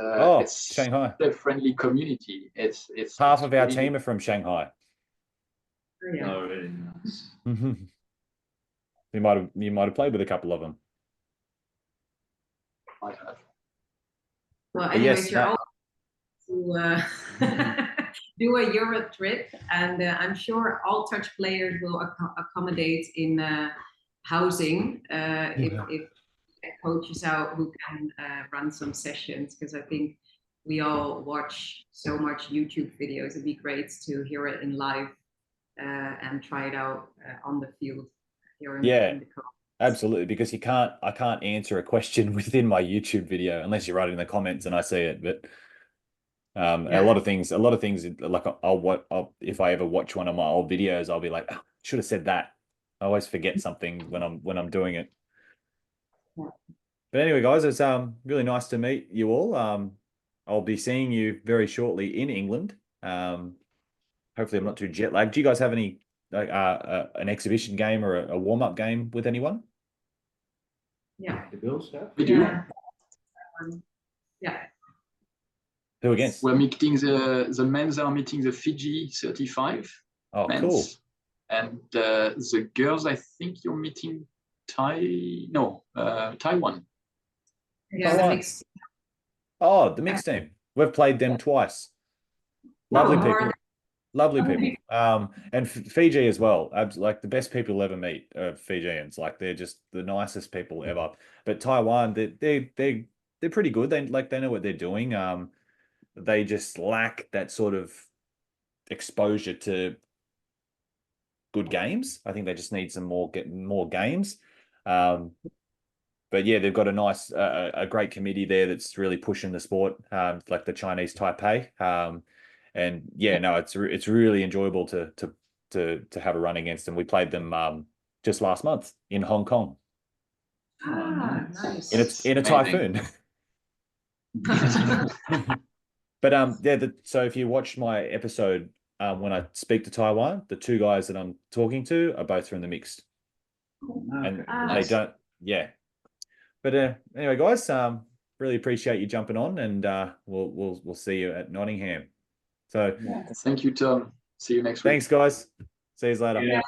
Shanghai. a friendly community. It's half of our team are from Shanghai. Yeah. Oh, really nice. You might have played with a couple of them. I have. Well, anyways, yes, you're all to do a Euro trip, and I'm sure all touch players will accommodate in housing if coaches out who can run some sessions, because I think we all watch so much YouTube videos. It'd be great to hear it in live and try it out on the field here in the coast. Absolutely, because I can't answer a question within my YouTube video unless you write it in the comments and I see it. But a lot of things like I'll if I ever watch one of my old videos, I'll be like, oh, should have said that. I always forget something when I'm doing it. Yeah. But anyway, guys, it's really nice to meet you all. I'll be seeing you very shortly in England. Hopefully, I'm not too jet lagged. Do you guys have any an exhibition game or a warm up game with anyone? Yeah, The girls have? We do. Yeah. Who against? We're meeting the men's are meeting the Fiji 35. Oh, men's. cool. And the girls, I think you're meeting Taiwan. Yeah, the mixed. Oh, the mixed team. We've played them twice. Lovely people. Lovely people. And Fiji as well. Like the best people you'll ever meet are Fijians. Like they're just the nicest people ever. But Taiwan, they're pretty good. They know what they're doing. They just lack that sort of exposure to good games. I think they just need get more games. But yeah, they've got a great committee there that's really pushing the sport, like the Chinese Taipei. And yeah, no, it's really enjoyable to have a run against them. We played them just last month in Hong Kong. Ah, nice. In a typhoon. But so if you watch my episode when I speak to Taiwan, the 2 guys that I'm talking to are both from the mixed. And they don't, yeah. But anyway, guys, really appreciate you jumping on, and we'll see you at Nottingham. So thank you, Tom. See you next week. Thanks, guys. See you later. Yeah.